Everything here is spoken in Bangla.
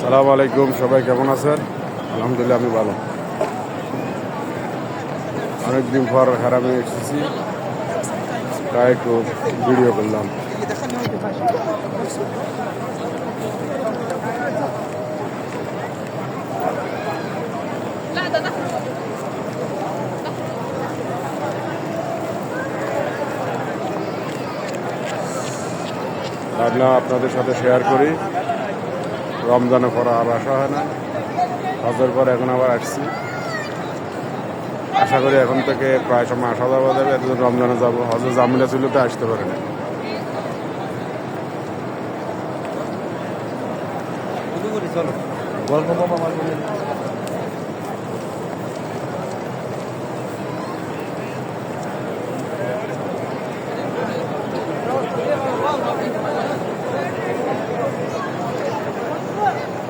সালামু আলাইকুম, সবাই কেমন আছেন? আলহামদুলিল্লাহ আমি ভালো। অনেকদিন পর হারামে এসেছি, তাই একটু ভিডিও করলাম। ভাবলাম আপনাদের সাথে শেয়ার করি। রমজানের পর আর আসা হয় না, হজের পর এখন আবার আসছি। আশা করি এখন থেকে প্রায় সময় আসা যাওয়া যাবে। এতদিন রমজানে যাবো, হজের জামিলা ছিল তো আসতে পারে না। চলো গল্প